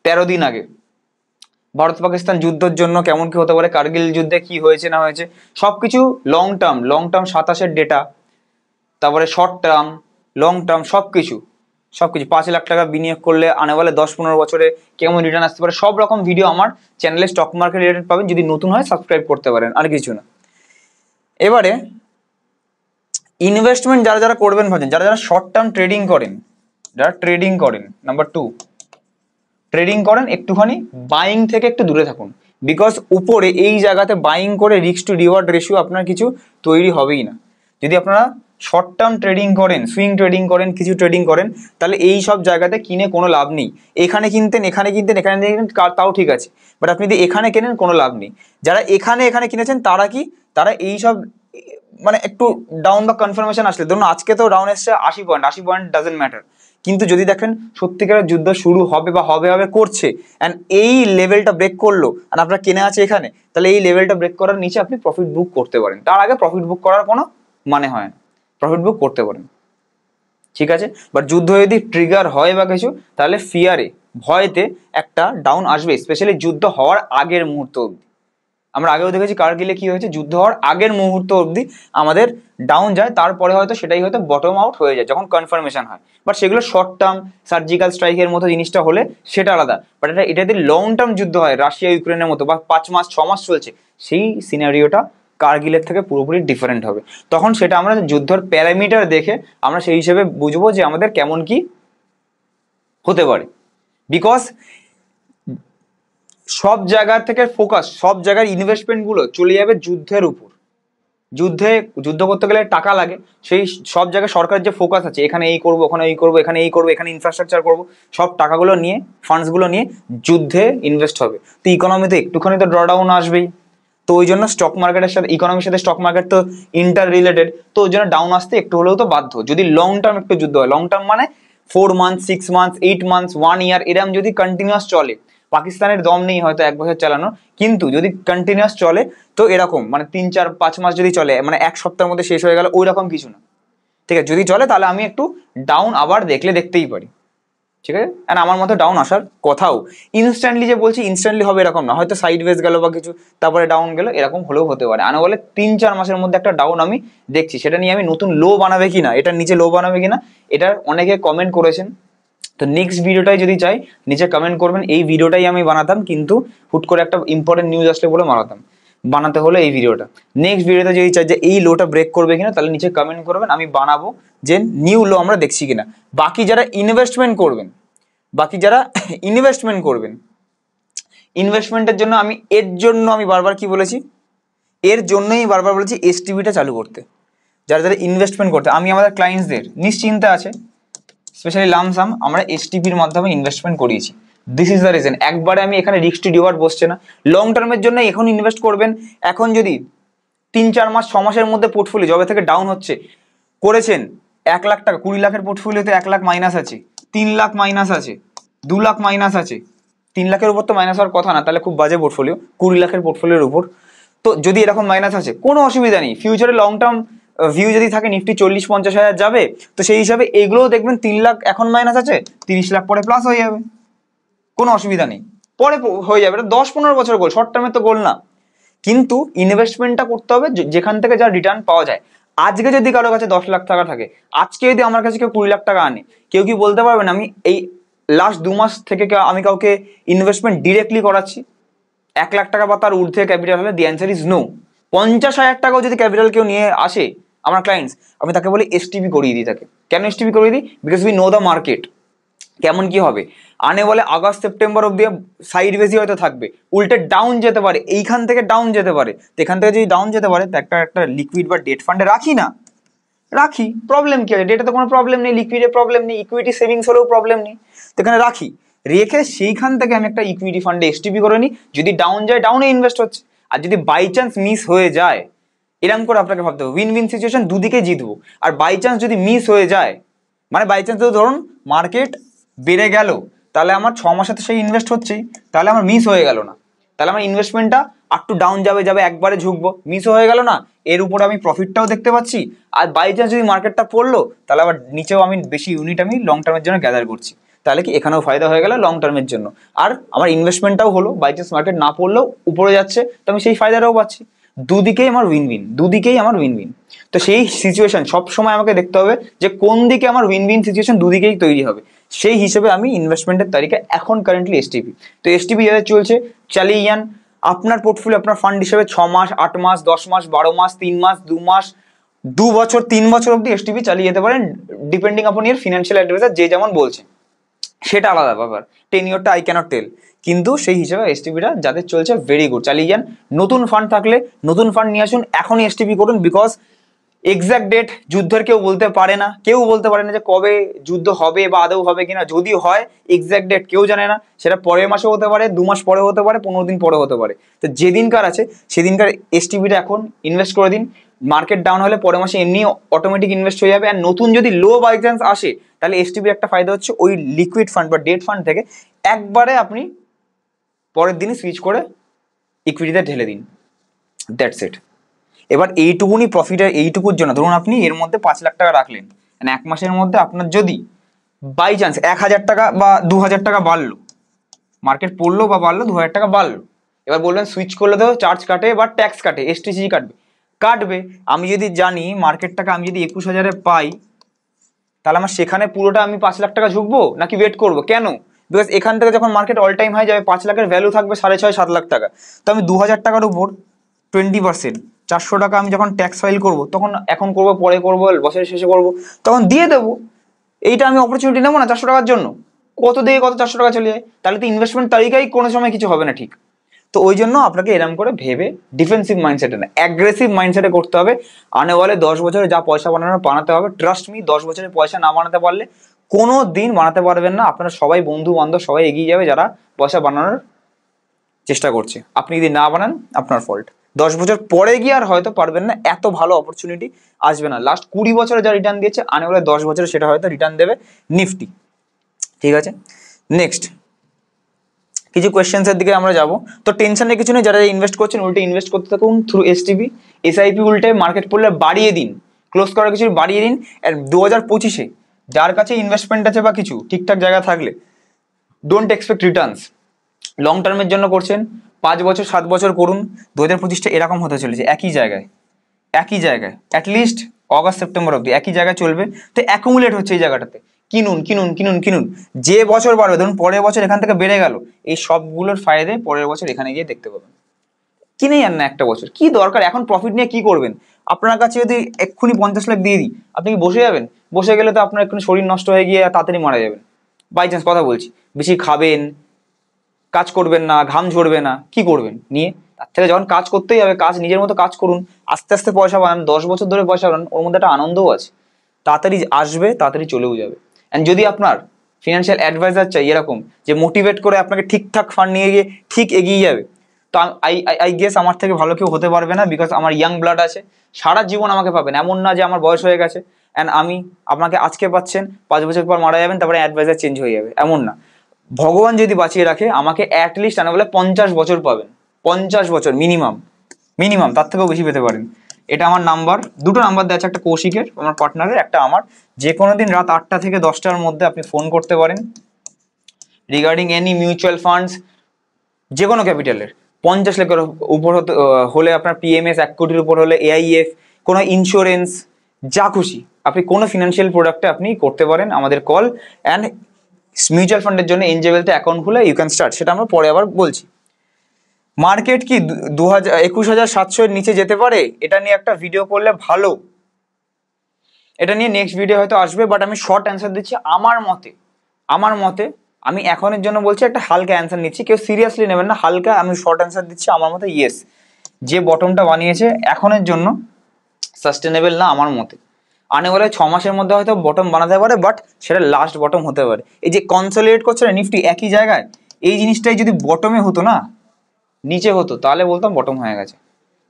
13 দিন আগে ভারত পাকিস্তান যুদ্ধের জন্য কেমন কি হতে পারে, কার্গিল যুদ্ধে কি হয়েছে না হয়েছে, সবকিছু লং টার্ম 27-এর ডেটা, তারপরে শর্ট টার্ম, লং টার্ম, সবকিছু 5 লাখ টাকা বিনিয়োগ করলে আনেওয়ালে 10-15 বছরে কেমন রিটার্ন আসতে পারে, সব রকম ভিডিও আমার চ্যানেলে স্টক মার্কেট রিলেটেড পাবেন। যদি নতুন হয় সাবস্ক্রাইব করতে পারেন, আর কিছু না। এবারে ইনভেস্টমেন্ট যারা যারা করবেন ভাবছেন, যারা যারা শর্ট টার্ম ট্রেডিং করেন, নাম্বার 2 ট্রেডিং করেন, একটুখানি বাইং থেকে একটু দূরে থাকুন, বিকজ উপরে এই জায়গাতে বাইং করে রিস্ক টু রিওয়ার্ড রেশিও আপনার কিছু তৈরি হবেই না। যদি আপনারা শর্ট টার্ম ট্রেডিং করেন, সুইং ট্রেডিং করেন, কিছু ট্রেডিং করেন, তাহলে এই সব জায়গাতে কিনে কোনো লাভ নেই। এখানে কিনতেন, এখানে তাও ঠিক আছে, বাট আপনি যদি এখানে কেনেন কোনো লাভ নেই। যারা এখানে কিনেছেন তারা কি, তারা এই সব মানে একটু ডাউন বা কনফার্মেশন আসলে, ধরুন আজকে তো ডাউন এসছে 80 পয়েন্ট ডাজেন্ট ম্যাটার, কিন্তু যদি দেখেন সত্যিকারের যুদ্ধ শুরু হবে বা হবে করছে, অ্যান্ড এই লেভেলটা ব্রেক করলো আর আপনার কেনা আছে এখানে, তাহলে এই লেভেলটা ব্রেক করার নিচে আপনি প্রফিট বুক করতে পারেন। তার আগে প্রফিট বুক করার কোনো মানে হয় না, প্রফিট বুক করতে পারেন, ঠিক আছে। বাট যুদ্ধ যদি ট্রিগার হয় বা কিছু, তাহলে ফিয়ারে, ভয়তে একটা ডাউন আসবে, স্পেশালি যুদ্ধ হওয়ার আগের মুহূর্ত অবধি। আমরা আগেও দেখেছি কার্গিলে কি হয়েছে, যুদ্ধ হওয়ার আগের মুহূর্ত অবধি আমাদের ডাউন যায়, তারপরে হয়তো সেটাই হয়তো বটম আউট হয়ে যায় যখন কনফার্মেশন হয়। বাট সেগুলো শর্ট টার্ম সার্জিক্যাল স্ট্রাইকের মতো জিনিসটা হলে সেটা আলাদা, বাট এটা যদি লং টার্ম যুদ্ধ হয় রাশিয়া ইউক্রেনের মতো, বা 5 মাস 6 মাস চলছে, সেই সিনারিওটা কার্গিলের থেকে পুরোপুরি ডিফারেন্ট হবে। তখন সেটা আমরা যুদ্ধের প্যারামিটার দেখে আমরা সেই হিসেবে বুঝবো যে আমাদের কেমন কি হতে পারে। বিকজ সব জায়গা থেকে ফোকাস, সব জায়গার ইনভেস্টমেন্ট গুলো চলে যাবে যুদ্ধের উপর। যুদ্ধ করতে গেলে টাকা লাগে, সেই সব জায়গায় সরকারের যে ফোকাস আছে, এখানে এই করবো, ওখানে এই করবো, এখানে এই করবো, এখানে ইনফ্রাস্ট্রাকচার করবো, সব টাকাগুলো নিয়ে, ফান্ডসগুলো নিয়ে যুদ্ধে ইনভেস্ট হবে। তো ইকোনমিতে একটুখানি তো ড্রডাউন আসবেই, তো ওই জন্য স্টক মার্কেটের সাথে, ইকোনমির সাথে স্টক মার্কেট তো ইন্টার রিলেটেড, তো ওই জন্য ডাউন আসতে একটু হলেও তো বাধ্য। যদি লং টার্ম একটু যুদ্ধ হয়, লং টার্ম মানে 4 মান্থ 6 মান্থ 8 মান্থ 1 ইয়ার, এরম যদি কন্টিনিউয়াস চলে, পাকিস্তানের দম নেই হয়তো 1 বছর চালানো, কিন্তু যদি কন্টিনিউয়াস চলে, তো এরকম মানে 3 4 5 মাস যদি চলে, মানে 1 সপ্তাহের মধ্যে শেষ হয়ে গেল, ওই রকম কিছু না, ঠিক আছে। যদি চলে তাহলে আমি একটু ডাউন আবার দেখতেই পারি, ঠিক আছে। অ্যান্ড আমার মতো ডাউন আসার কথাও, ইনস্ট্যান্টলি যে বলছি ইনস্ট্যান্টলি হবে এরকম না, হয়তো সাইড ওয়েজ গেল বা কিছু, তারপরে ডাউন গেল, এরকম হলেও হতে পারে। আনা বলে 3 4 মাসের মধ্যে একটা ডাউন আমি দেখছি, সেটা নিয়ে আমি নতুন লো বানাবে কিনা, এটার নিচে লো বানাবে কিনা, এটার অনেকে কমেন্ট করেছেন। তো নেক্সট ভিডিওটাই যদি চাই নিচে কমেন্ট করবেন, এই ভিডিওটাই আমি বানাতাম, কিন্তু হুট করে একটা ইম্পর্টেন্ট নিউজ আসলে বলে বানাতে হলো এই ভিডিওটা। নেক্সট ভিডিওতে যদি চাই যে এই লোটা ব্রেক করবে কিনা, তাহলে নিচে কমেন্ট করবেন, আমি বানাবো যে নিউ লো আমরা দেখছি কিনা। বাকি যারা ইনভেস্টমেন্ট করবেন, ইনভেস্টমেন্টের জন্য আমি বারবার কি বলেছি, এর জন্যই বারবার বলেছি এসটিভিটা চালু করতে। যারা যারা ইনভেস্টমেন্ট করতে, আমি আমাদের ক্লায়েন্টসদের নিশ্চিন্তে আছে, স্পেশালি লামসাম আমরা এসটিভির মাধ্যমে ইনভেস্টমেন্ট করিয়েছি। This is the reason. একবারে আমি এখানে রিস্ক টু রিওয়ার্ড বসছে না, লং টার্মের জন্য এখন ইনভেস্ট করবেন। এখন যদি 3 4 মাস 6 মাসের মধ্যে পোর্টফোলিও যবে থেকে ডাউন হচ্ছে, করেছেন 1 লাখ টাকা, 20 লাখের পোর্টফোলিওতে 1 লাখ মাইনাস আছে, 3 লাখ মাইনাস আছে, 2 লাখ মাইনাস আছে, 3 লাখের উপর তো মাইনাস হওয়ার কথা না, তাহলে খুব বাজে পোর্টফোলিও, 20 লাখের পোর্টফোলিওর উপর। তো যদি এরকম মাইনাস আছে, কোনো অসুবিধা নেই, ফিউচারে লং টার্ম ভিউ যদি থাকে নিফটি 40-50 হাজার যাবে, তো সেই হিসাবে এগুলোও দেখবেন 3 লাখ এখন মাইনাস আছে, 30 লাখ পরে প্লাস হয়ে যাবে, কোনো অসুবিধা নেই, পরে হয়ে যাবে। এটা 10-15 বছর গোল, শর্ট টার্মের তো গোল না। কিন্তু ইনভেস্টমেন্টটা করতে হবে যেখান থেকে যা রিটার্ন পাওয়া যায়। আজকে যদি কারো কাছে 10 লাখ টাকা থাকে, আজকে যদি আমার কাছে কেউ 20 লাখ টাকা আনে, কেউ কি বলতে পারবেন আমি এই লাস্ট 2 মাস থেকে আমি কাউকে ইনভেস্টমেন্ট ডিরেক্টলি করাচ্ছি 1 লাখ টাকা বা তার ঊর্ধ্বে ক্যাপিটাল হলে? দি অ্যান্সার ইজ নো। 50,000 টাকাও যদি ক্যাপিটাল কেউ নিয়ে আসে আমার ক্লায়েন্টস, আমি তাকে বলি এসটিভি করিয়ে দিই তাকে। কেন এসটিভি করিয়ে দিই? Because we know the market. কেমন কি হবে, আনে বলে আগস্ট সেপ্টেম্বর অব্দি সাইড বেশি হয়তো থাকবে, উল্টে ডাউন যেতে পারে, এইখান থেকে ডাউন যেতে পারে। তো এখান থেকে যদি ডাউন যেতে পারে তো একটা লিকুইড বা ডেট ফান্ডে রাখি না, রাখি, প্রবলেম কি আছে, ডেটাতে কোনো প্রবলেম নেই, লিকুইডে প্রবলেম নেই, ইকুইটি সেভিংস হলেও প্রবলেম নেই, তো এখানে রাখি, রেখে সেইখান থেকে আমি একটা ইকুইটি ফান্ডে এসটিপি করে নিই, যদি ডাউন যায় ডাউনে ইনভেস্ট হচ্ছে, আর যদি বাই চান্স মিস হয়ে যায়, এরকম করে আপনাকে ভাবতে হবে, উইন উইন সিচুয়েশন, দুদিকে জিতবো। আর বাই চান্স যদি মিস হয়ে যায়, মানে বাই চান্স ধরুন মার্কেট বেড়ে গেল, তাহলে আমার 6 মাসে তো সেই ইনভেস্ট হচ্ছেই, তাহলে আমার মিস হয়ে গেল না, তাহলে আমার ইনভেস্টমেন্টটা একটু ডাউন যাবে যাবে, একবারে ঝুঁকবো, মিসও হয়ে গেল না, এর উপরে আমি প্রফিটটাও দেখতে পাচ্ছি, আর বাই চান্স যদি মার্কেটটা পড়লো তাহলে আবার নিচেও আমি বেশি ইউনিট আমি লং টার্মের জন্য গ্যাদার করছি, তাহলে কি এখানেও ফায়দা হয়ে গেল লং টার্মের জন্য, আর আমার ইনভেস্টমেন্টটাও হলো, বাই চান্স মার্কেট না পড়লেও উপরে যাচ্ছে তো আমি সেই ফায়দাটাও পাচ্ছি, দুদিকেই আমার উইন উইন, দুদিকেই আমার উইন উইন। তো সেই সিচুয়েশন সবসময় আমাকে দেখতে হবে যে কোন দিকে আমার উইন উইন সিচুয়েশন দুদিকেই তৈরি হবে, সেই হিসেবে আমি ইনভেস্টমেন্টের তালিকা এখন কারেন্টলি এসটিপি, তো এসটিপি যাদের চলছে চালিয়ে যান, আপনার পোর্টফোলিও আপনার ফান্ড হিসেবে 6 মাস 8 মাস 10 মাস 12 মাস 3 মাস 2 মাস 2 বছর 3 বছর অব্দি এসটিপি চালিয়ে যেতে পারেন, ডিপেন্ডিং আপন ইয়ার ফিনান্সিয়াল অ্যাডভাইজার যে যেমন বলছে, সেটা আলাদা ব্যাপার, টেনিওরটা আই ক্যানট টেল, কিন্তু সেই হিসেবে এসটিপিটা যাদের চলছে ভেরি গুড, চালিয়ে যান। নতুন ফান্ড থাকলে নতুন ফান্ড নিয়ে আসুন, এখনই এসটিপি করুন, বিকজ এক্সাক্ট ডেট যুদ্ধের কেউ বলতে পারে না, কেউ বলতে পারে না যে কবে যুদ্ধ হবে বা আদৌ হবে কিনা, যদি হয় এক্সাক্ট ডেট কেউ জানে না, সেটা পরের মাসে হতে পারে, 2 মাস পরে হতে পারে, 15 দিন পরে হতে পারে, তো যেদিনকার আছে সেদিনকার এসটিপিটা এখন ইনভেস্ট করে দিন, মার্কেট ডাউন হলে পরের মাসে এমনি অটোমেটিক ইনভেস্ট হয়ে যাবে, আর নতুন যদি লো বাই চান্স আসে তাহলে এসটিপির একটা ফায়দা হচ্ছে ওই লিকুইড ফান্ড বা ডেট ফান্ড থেকে একবারে আপনি পরের দিনই সুইচ করে ইকুইটিতে ঢেলে দিন, দ্যাটস ইট। এবার এইটুকুনি প্রফিটের এইটুকুর জন্য ধরুন আপনি এর মধ্যে 5 লাখ টাকা রাখলেন, মানে 1 মাসের মধ্যে আপনার যদি বাই চান্স 1,000 টাকা বা 2,000 টাকা বাড়লো, মার্কেট পড়লো বা বাড়লো 2,000 টাকা বাড়লো, এবার বলবেন সুইচ করলে তো চার্জ কাটে বা ট্যাক্স কাটে, এসটিসি কাটবে, কাটবে, আমি যদি জানি মার্কেটটাকে আমি যদি 21,000-এ পাই, তাহলে আমার সেখানে পুরোটা আমি 5 লাখ টাকা ঝুঁকবো নাকি ওয়েট করবো, কেন, বিকজ এখান থেকে যখন মার্কেট অল টাইম হাই যাবে 5 লাখের ভ্যালু থাকবে 6.5-7 লাখ টাকা, তো আমি 2,000 টাকার উপর 20% 400 টাকা আমি যখন ট্যাক্স ফাইল করবো, তখন এখন করবো পরে করবো বছরের শেষে করবো, তখন দিয়ে দেবো, এইটা আমি অপরচুনিটি নেবো না 400 টাকার জন্য, কত দিয়ে কত 400 টাকা চলে যায়, তাহলে তো ইনভেস্টমেন্ট তালিকায় কোনো সময় কিছু হবে না, ঠিক। তো ওই জন্য আপনাকে এরকম করে ভেবে ডিফেন্সিভ মাইন্ডসেটে না অ্যাগ্রেসিভ মাইন্ডসেটে করতে হবে, আনে বলে 10 বছরে যা পয়সা বানাতে হবে, ট্রাস্ট মি 10 বছরে পয়সা না বানাতে পারলে কোনো দিন বানাতে পারবেন না, আপনারা সবাই বন্ধু বান্ধব সবাই এগিয়ে যাবে যারা পয়সা বানানোর চেষ্টা করছে, আপনি যদি না বানান আপনার ফল্ট, 10 বছর পরে গিয়ে আর হয়তো পারবেন না, এত ভালো অপরচুনিটি আসবে না, লাস্ট 20 বছরে যা রিটার্ন দিয়েছে আনে বলে 10 বছরে সেটা হয়তো রিটার্ন দেবে নিফটি, ঠিক আছে। নেক্সট কিছু কোয়েশ্চেন্স এর দিকে আমরা যাব, তো টেনশনের কিছু নেই, যারা ইনভেস্ট করছেন উল্টে ইনভেস্ট করতে থাকুন থ্রু এসটিপি, এসআইপি উল্টে মার্কেট পড়লে বাড়িয়ে দিন, ক্লোজ করার কিছু বাড়িয়ে দিন, আর 2025-এ যার কাছে ইনভেস্টমেন্ট আছে বা কিছু ঠিকঠাক জায়গা থাকলে ডোন্ট এক্সপেক্ট রিটার্নস, লং টার্মের জন্য করছেন 5 বছর 7 বছর করুন, 2025-টা এরকম হতে চলেছে একই জায়গায় অ্যাটলিস্ট অগাস্ট সেপ্টেম্বর অব্দি একই জায়গায় চলবে, তো অ্যাকুমুলেট হচ্ছে এই জায়গাটাতে, কিনুন কিনুন কিনুন কিনুন, যে বছর বাড়বে ধরুন পরের বছর এখান থেকে বেড়ে গেল, এই সবগুলোর ফায়দে পরের বছর এখানে গিয়ে দেখতে পাবেন, কিনে যান না একটা বছর, কি দরকার এখন প্রফিট নিয়ে কি করবেন, আপনার কাছে যদি এক্ষুনি 50 লাখ দিয়ে দিই আপনি কি বসে যাবেন, বসে গেলে তো আপনার এক্ষুনি শরীর নষ্ট হয়ে গিয়ে তাড়াতাড়ি মারা যাবেন, বাই চান্স কথা বলছি, বেশি খাবেন, কাজ করবেন না, ঘাম ঝরবে না, কি করবেন নিয়ে, তার থেকে যখন কাজ করতেই হবে কাজ নিজের মতো কাজ করুন, আস্তে আস্তে পয়সা বানান, 10 বছর ধরে পয়সা বানান, ওর মধ্যে একটা আনন্দও আছে, তাড়াতাড়ি আসবে তাড়াতাড়ি চলেও যাবে। অ্যান্ড যদি আপনার ফিনান্সিয়াল অ্যাডভাইজার চাই এরকম যে মোটিভেট করে আপনাকে ঠিকঠাক ফান্ড নিয়ে গিয়ে ঠিক এগিয়ে যাবে, তো আই গেস আমার থেকে ভালো কেউ হতে পারবে না, বিকজ আমার ইয়াং ব্লাড আছে, সারা জীবন আমাকে পাবেন, এমন না যে আমার বয়স হয়ে গেছে অ্যান্ড আমি আপনাকে আজকে পাচ্ছেন 5 বছর পর মারা যাবেন তারপরে অ্যাডভাইজার চেঞ্জ হয়ে যাবে, এমন না, ভগবান যদি বাঁচিয়ে রাখে আমাকে অ্যাটলিস্ট আনা বলে 50 বছর পাবেন, 50 বছর মিনিমাম, মিনিমাম তার থেকেও বেশি পেতে পারেন। এটা আমার নাম্বার, দুটো নাম্বার দেওয়া আছে, একটা কৌশিকের আমার পার্টনারের, একটা আমার, যে কোনো দিন রাত 8টা থেকে 10টার মধ্যে আপনি ফোন করতে পারেন রিগার্ডিং এনি মিউচুয়াল ফান্ডস, যে কোনো ক্যাপিটালের 50 লাখের উপর হলে আপনার পিএমএস 1 কোটির উপর হলে এআইএফ, কোনো ইন্স্যুরেন্স, যা খুশি আপনি কোনো ফিনান্সিয়াল প্রোডাক্টে আপনি করতে পারেন, আমাদের কল, অ্যান্ড মিউচুয়াল ফান্ডের জন্য এনজেবেলতে অ্যাকাউন্ট খুলে ইউ ক্যান স্টার্ট, সেটা আমরা পরে আবার বলছি। মার্কেট কি 21,700-এর নিচে যেতে পারে, এটা নিয়ে একটা ভিডিও করলে ভালো, এটা নিয়ে নেক্সট ভিডিও হয়তো আসবে, বাট আমি শর্ট অ্যান্সার দিচ্ছি, আমার মতে আমার মতে, আমি এখনের জন্য বলছি, একটা হালকা অ্যান্সার নিচ্ছি, কেউ সিরিয়াসলি নেবেন না, হালকা আমি শর্ট অ্যান্সার দিচ্ছি। আমার মতে ইয়েস, যে বটমটা বানিয়েছে এখনের জন্য সাস্টেনেবল না আমার মতে। আনে বলে 6 মাসের মধ্যে হয়তো বটম বানাতে পারে, বাট সেটা লাস্ট বটম হতে পারে। এই যে কনসলিডেট করছে না নিফটি একই জায়গায়, এই জিনিসটাই যদি বটমে হতো না, নিচে হতো, তাহলে বলতাম বটম হয়ে গেছে।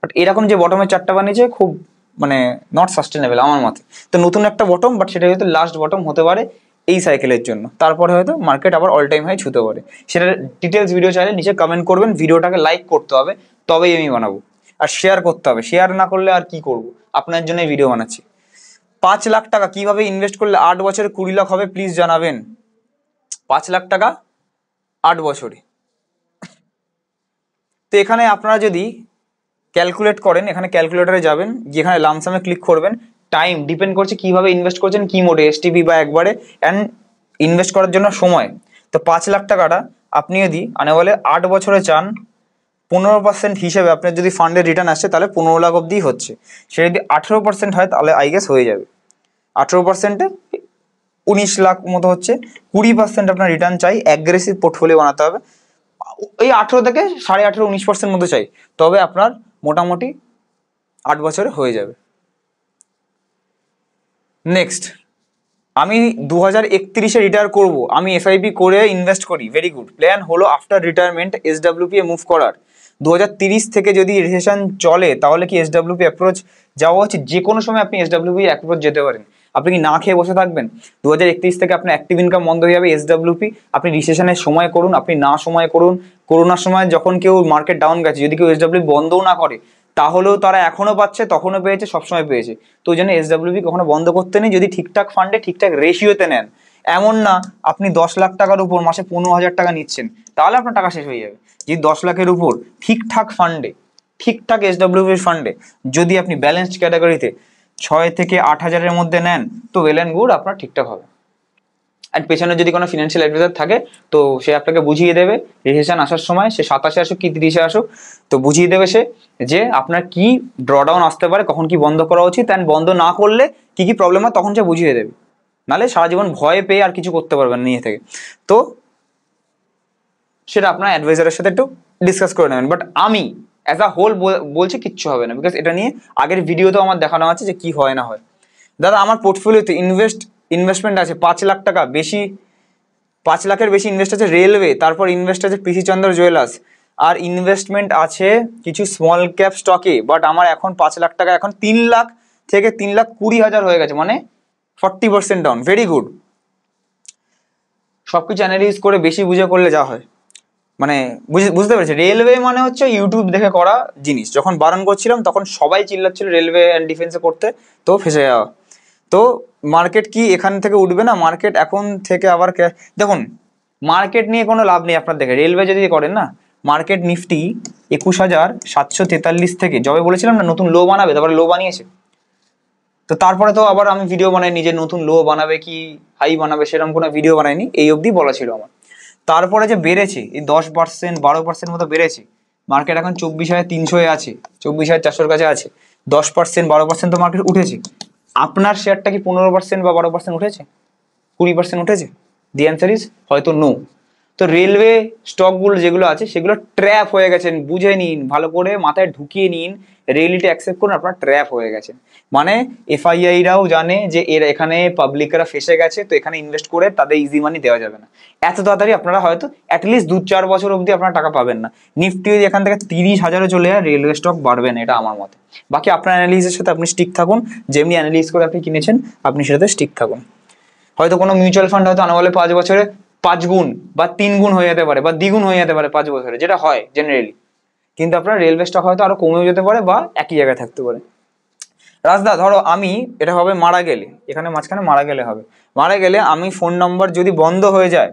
বাট এরকম যে বটমের চারটা বানিয়েছে, খুব মানে নট সাস্টেনেবল আমার মতে। তো নতুন একটা বটম, বাট সেটা হয়তো লাস্ট বটম হতে পারে এই সাইকেলের জন্য, তারপরে হয়তো মার্কেট আবার অল টাইম হাই ছুতে পারে। সেটার ডিটেলস ভিডিও চাইলে নিচে কমেন্ট করবেন, ভিডিওটাকে লাইক করতে হবে, তবেই আমি বানাবো। আর শেয়ার করতে হবে, শেয়ার না করলে আর কি করবো, আপনার জন্যই ভিডিও বানাচ্ছি। 5 লাখ টাকা কিভাবে ইনভেস্ট করলে 8 বছরে 20 লাখ হবে, প্লিজ জানাবেন। 5 লাখ টাকা 8 বছরে। তো এখানে আপনারা যদি ক্যালকুলেট করেন, এখানে ক্যালকুলেটরে যাবেন, যেখানে লামসামে ক্লিক করবেন, টাইম ডিপেন্ড করছে কিভাবে ইনভেস্ট করছেন, কি মোডে, এসটিপি বা একবারে, অ্যান্ড ইনভেস্ট করার জন্য সময়। তো 5 লাখ টাকাটা আপনি যদি আনে বলে 8 বছরে চান, 15% হিসেবে আপনার যদি ফান্ডের রিটার্ন আসছে, তাহলে 15 লাখ অব্দি হচ্ছে। সে যদি 18% হয়, তাহলে আই গেস হয়ে যাবে। 18%-এ 19 লাখ মতো হচ্ছে। 20% আপনার রিটার্ন চাই, অ্যাগ্রেসিভ পোর্টফোলিও বানাতে হবে। এই 18 থেকে 18.5 19% মতো চাই, তবে আপনার মোটামুটি 8 বছরে হয়ে যাবে। নেক্সট, আমি 2031-এ রিটায়ার করবো, আমি এসআইপি করে ইনভেস্ট করি, ভেরি গুড। প্ল্যান হলো আফটার রিটায়ারমেন্ট এসডব্লিউপি এ মুভ করার। 2030 থেকে যদি রিসেশন চলে, তাহলে কি এসডব্লিউপি অ্যাপ্রোচ যাওয়া উচিত? যে কোনো সময় আপনি এসডব্লিউপি অ্যাপ্রোচ যেতে পারেন। আপনি কি না খেয়ে বসে থাকবেন? 2031 থেকে আপনার অ্যাক্টিভ ইনকাম বন্ধ হয়ে যাবে, এসডব্লিউপি আপনি রিসেশনের সময় করুন, আপনি না সময় করুন। করোনার সময় যখন কেউ মার্কেট ডাউন গেছে, যদি কেউ এসডব্লিউপি বন্ধও না করে, তাহলেও তারা এখনো পাচ্ছে, তখনও পেয়েছে, সবসময় পেয়েছে। তো ওই জন্য এসডব্লিউপি কখনো বন্ধ করতে নেই, যদি ঠিকঠাক ফান্ডে ঠিকঠাক রেশিওতে নেন। এমন না আপনি 10 লাখ টাকার উপর মাসে 15,000 টাকা নিচ্ছেন, তাহলে আপনার টাকা শেষ হয়ে যাবে। যদি 10 লাখের উপর ঠিকঠাক ফান্ডে, ঠিকঠাক এসডব্লিউপি ফান্ডে, যদি আপনি ব্যালেন্সড ক্যাটাগরিতে 6 থেকে 8,000-এর মধ্যে নেন, তো ওয়েল অ্যান্ড গুড, আপনার ঠিকঠাক হবে। আর পেছনে যদি কোনো ফিনান্সিয়াল অ্যাডভাইজার থাকে, তো সে আপনাকে বুঝিয়ে দেবে রিসেশন আসার সময়, সে 27-এ আসুক কি 30-এ আসুক, তো বুঝিয়ে দেবে সে যে আপনার কি ড্রডাউন আসতে পারে, কখন কি বন্ধ করা উচিত, অ্যান্ড বন্ধ না করলে কি কি প্রবলেম হয়, তখন সে বুঝিয়ে দেবে। নাহলে সারা জীবন ভয় পেয়ে আর কিছু করতে পারবেন নিজে থেকে। তো সেটা আপনার অ্যাডভাইজারের সাথে একটু ডিসকাস করে নেবেন। বাট আমি অ্যাজ আ হোল বলছি কিচ্ছু হবে না, বিকজ এটা নিয়ে আগের ভিডিওতেও আমার দেখানো আছে যে কি হয় না হয়। দাদা আমার পোর্টফোলিওতে ইনভেস্টমেন্ট আছে 5 লাখ টাকা, বেশি 5 লাখের বেশি ইনভেস্ট আছে রেলওয়ে, তারপর ইনভেস্ট আছে পিসি চন্দ্র জুয়েলার্স, আর ইনভেস্টমেন্ট আছে কিছু স্মল ক্যাপ স্টকে। বাট আমার এখন 5 লাখ টাকা এখন 3 লাখ থেকে 3,20,000 হয়ে গেছে, মানে 40% ডাউন। Very good. সবকিছু অ্যানালাইজ করে বেশি বুঝে করলে যা হয়, মানে বুঝতে পেরেছি। রেলওয়ে মানে হচ্ছে ইউটিউব দেখে করা জিনিস। যখন বারণ করছিলাম তখন সবাই চিল্লাচ্ছিল রেলওয়ে অ্যান্ড ডিফেন্সে করতে, তো ফেসে যাওয়া। তো মার্কেট কি এখান থেকে উঠবে না? মার্কেট এখন থেকে আবার দেখুন, মার্কেট নিয়ে কোনো লাভ নেই আপনার। দেখে রেলওয়ে যদি করেন না, মার্কেট নিফটি 21,743 থেকে, যবে বলেছিলাম না নতুন লো বানাবে, তারপরে লো বানিয়েছে। তো তারপরে তো আবার আমি ভিডিও বানাই নিজে, নতুন লো বানাবে কি হাই বানাবে সেরকম কোনো ভিডিও বানাইনি, এই অবধি বলা ছিল আমার। তারপরে যে বেড়েছে এই 10% 12% মতো বেড়েছে, মার্কেট এখন 24,300-এ আছে, 24,400-এর কাছে আছে। 10% 12% তো মার্কেট উঠেছে। আপনার শেয়ারটা কি 15% বা 12% উঠেছে, 20% উঠেছে? দি অ্যান্সার ইজ হয়তো নো। তো রেলওয়ে স্টকগুলো যেগুলো আছে সেগুলো ট্র্যাপ হয়ে গেছেন, বুঝে নিন, ভালো করে মাথায় ঢুকিয়ে নিন, রিয়েলিটি অ্যাকসেপ্ট করুন, আপনার ট্র্যাপ হয়ে গেছে। মানে এফআইআইরাও জানে যে এখানে পাবলিকরা ফেসে গেছে, তো এখানে ইনভেস্ট করে তাদের ইজি মানি দেওয়া যাবে না এত তাড়াতাড়ি। আপনারা হয়তো অ্যাটলিস্ট 2-4 বছর অবধি আপনারা টাকা পাবেন না। নিফটি এখান থেকে 30,000-এ চলে যায়, রেলওয়ে স্টক বাড়বে না, এটা আমার মতে। বাকি আপনার অ্যানালিসিসের সাথে আপনি স্টিক থাকুন, যেমনি অ্যানালিস করে আপনি কিনেছেন আপনি সেটাতে স্টিক থাকুন। হয়তো কোনো মিউচুয়াল ফান্ড হয়তো আনা বলে 5 বছরে 5 গুণ বা 3 গুণ হয়ে যেতে পারে, বা দ্বিগুণ হয়ে যেতে পারে 5 বছরে, যেটা হয় জেনারেলি। কিন্তু আপনার রেলওয়ে স্টক হয়তো আরো কমেও যেতে পারে বা একই জায়গায় থাকতে পারে। রাজদা ধরো আমি, এটা হবে মারা গেলে, এখানে মাঝখানে মারা গেলে হবে, মারা গেলে আমি ফোন নাম্বার যদি বন্ধ হয়ে যায়,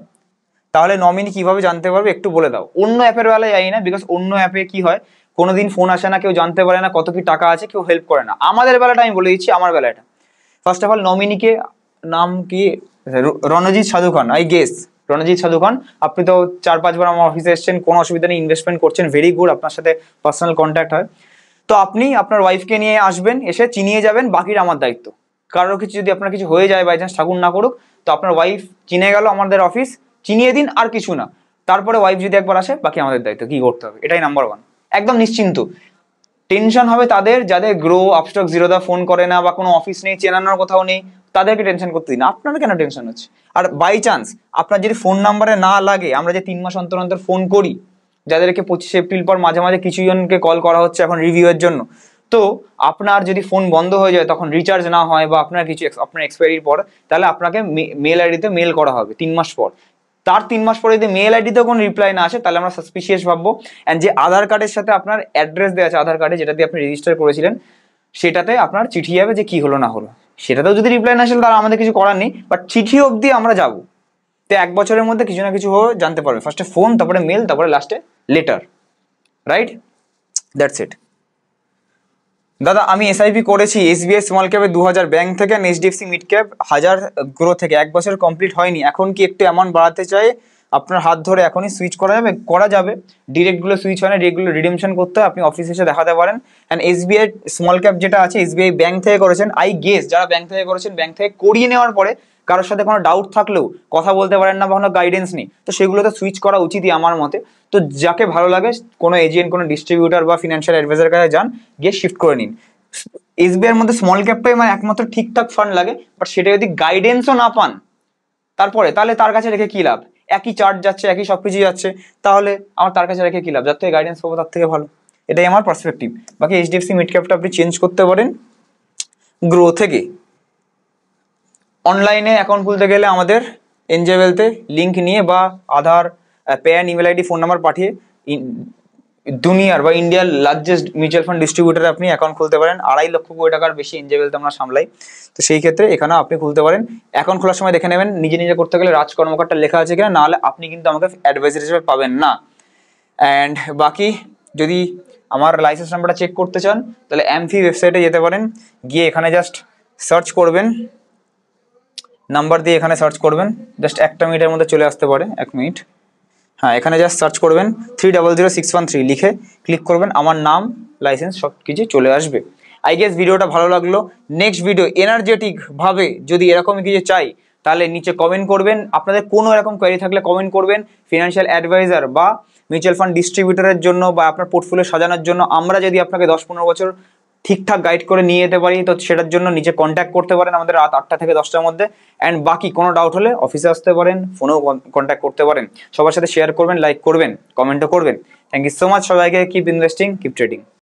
তাহলে নমিনি কিভাবে জানতে পারবে একটু বলে দাও। অন্য অ্যাপের বেলায় যাই না, বিকজ অন্য অ্যাপে কি হয়, কোনোদিন ফোন আসে না, কেউ জানতে পারে না কত কি টাকা আছে, কেউ হেল্প করে না। আমাদের বেলাটা আমি বলে দিচ্ছি, আমার বেলাটা ফার্স্ট অফ অল নমিনিকে, নাম কি, রণজিৎ সাধু খান, আই গেস রণজিৎ সাধু খান। আপনি তো 4-5 বার আমার অফিসে এসেছেন, কোনো অসুবিধা নেই, ইনভেস্টমেন্ট করছেন, ভেরি গুড, আপনার সাথে পার্সোনাল কন্ট্যাক্ট হয়। তো আপনি আপনার ওয়াইফকে নিয়ে আসবেন, এসে চিনিয়ে যাবেন, বাকিটা আমার দায়িত্ব। কারোর কিছু যদি আপনার কিছু হয়ে যায় বাই চান্স, ঠাকুর না করুক, তো আপনার ওয়াইফ চিনে গেল আমাদের অফিস, চিনিয়ে দিন, আর কিছু না। তারপরে ওয়াইফ যদি একবার আসে, বাকি আমাদের দায়িত্ব, কি করতে হবে, এটাই নাম্বার ওয়ান। একদম নিশ্চিন্ত। টেনশন হবে তাদের যাদের গ্রো, আপস্টক, জিরোদা ফোন করে না বা কোনো অফিস নেই, চেনানোর কোথাও নেই, তাদেরকে টেনশন করতে দিন। আপনার কেন টেনশন হচ্ছে? আর বাই চান্স আপনার যদি ফোন নাম্বারে না লাগে, আমরা যে 3 মাস অন্তর অন্তর ফোন করি, যাদেরকে 25 এপ্রিল পর মাঝে মাঝে কিছু জনকে কল করা হচ্ছে এখন রিভিউ এর জন্য, তো আপনার যদি ফোন বন্ধ হয়ে যায়, তখন রিচার্জ না হয় বা আপনার কিছু আপনার এক্সপায়ারির পর, তাহলে আপনাকে মেল আইডিতে মেল করা হবে 3 মাস পর। তার 3 মাস পরে যদি মেল আইডিতে কোনো রিপ্লাই না আসে, তাহলে আমরা সাসপিশিয়াস ভাববো। অ্যান্ড যে আধার কার্ডের সাথে আপনার অ্যাড্রেস দেওয়া আছে আধার কার্ডে, যেটা দিয়ে আপনি রেজিস্টার করেছিলেন, সেটাতে আপনার চিঠি যাবে যে কি হলো না হলো। সেটাতেও যদি রিপ্লাই না আসে, তাহলে আমাদের কিছু করার নেই, বাট চিঠি অবধি আমরা যাবো। তো 1 বছরের মধ্যে কিছু না কিছু জানতে পারবে। ফার্স্টে ফোন, তারপরে মেল, তারপরে লাস্টে লেটার, রাইট? That's it. দাদা আমি এসআইপি করেছি এসবিআই স্মল ক্যাপে 2000 ব্যাংক থেকে, এইচডিএফসি মিড ক্যাপ 1000 গ্রো থেকে। 1 বছর কমপ্লিট হয়নি, এখন কি একটু অ্যামাউন্ট বাড়াতে চাই? আপনার হাত ধরে এখনই সুইচ করা যাবে? করা যাবে। ডিরেক্টগুলো সুইচ হয় না, ডিরেক্টগুলো রিডিমশন করতে হয়, আপনি অফিসে এসে দেখাতে পারেন। অ্যান্ড এসবিআই স্মল ক্যাপ যেটা আছে, এসবিআই ব্যাংক থেকে করেছেন, আই গেস যারা ব্যাংক থেকে করেছেন, ব্যাংক থেকে করিয়ে নেওয়ার পরে কারোর সাথে কোনো ডাউট থাকলেও কথা বলতে পারেন না বা কোনো গাইডেন্স নেই, তো সেগুলোতে সুইচ করা উচিতই আমার মতে। তো যাকে ভালো লাগে, কোনো এজেন্ট, কোনো ডিস্ট্রিবিউটার বা ফিনান্সিয়াল অ্যাডভাইজার কাছে যান, গিয়ে শিফট করে নিন। এসবিআই এর মধ্যে স্মল ক্যাপটাই মানে একমাত্র ঠিকঠাক ফান্ড লাগে, বাট সেটা যদি গাইডেন্সও না পান তাহলে তার কাছে রেখে কি লাভ? একই চার্ট যাচ্ছে, একই সবকিছু যাচ্ছে, তাহলে আমার তার কাছে রেখে কি লাভ? যার থেকে গাইডেন্স পাবো তার থেকে ভালো। এটাই আমার পার্সপেক্টিভ। বাকি এইচডিএফসি মিড ক্যাপটা আপনি চেঞ্জ করতে পারেন গ্রো থেকে। অনলাইনে অ্যাকাউন্ট খুলতে গেলে আমাদের এনজেওয়েলথে লিঙ্ক নিয়ে বা Aadhaar, PAN, email ID, phone number পাঠিয়ে দুনিয়ার বা ইন্ডিয়ার লার্জেস্ট মিউচুয়াল ফান্ড ডিস্ট্রিবিউটারে আপনি অ্যাকাউন্ট খুলতে পারেন। 2.5 লক্ষ কোটি টাকার বেশি এনজেওয়েলথে আমরা সামলাই। তো সেই ক্ষেত্রে এখানেও আপনি খুলতে পারেন। অ্যাকাউন্ট খোলার সময় দেখে নেবেন নিজে নিজে করতে গেলে রাজ কর্মকারটা লেখা আছে কিনা, নাহলে আপনি কিন্তু আমাকে অ্যাডভাইজার হিসেবে পাবেন না। অ্যান্ড বাকি যদি আমার লাইসেন্স নাম্বারটা চেক করতে চান, তাহলে এমফি ওয়েবসাইটে যেতে পারেন, গিয়ে এখানে জাস্ট সার্চ করবেন, নাম্বার দিয়ে এখানে সার্চ করবেন, জাস্ট 1 মিনিটের মধ্যে চলে আসতে পারে। 1 মিনিট, হ্যাঁ, এখানে জাস্ট সার্চ করবেন 300613 লিখে ক্লিক করবেন, আমার নাম, লাইসেন্স সব কিছু চলে আসবে। আই গেস ভিডিওটা ভালো লাগলো। নেক্সট ভিডিও এনার্জেটিক ভাবে যদি এরকমই কিছু চাই, তাহলে নিচে কমেন্ট করবেন। আপনাদের কোনো এরকম কোয়েরি থাকলে কমেন্ট করবেন। ফিনান্সিয়াল অ্যাডভাইজার বা মিউচুয়াল ফান্ড ডিস্ট্রিবিউটরের জন্য বা আপনার পোর্টফোলিও সাজানোর জন্য আমরা যদি আপনাকে 10-15 বছর ঠিকঠাক গাইড করে নিয়ে যেতে পারি, তো সেটার জন্য নিচে কন্ট্যাক্ট করতে পারেন আমাদের রাত 8টা থেকে 10টার মধ্যে। অ্যান্ড বাকি কোনো ডাউট হলে অফিসে আসতে পারেন, ফোনেও কন্ট্যাক্ট করতে পারেন। সবার সাথে শেয়ার করবেন, লাইক করবেন, কমেন্টও করবেন। থ্যাংক ইউ সো মাচ সবাইকে। Keep investing, keep trading.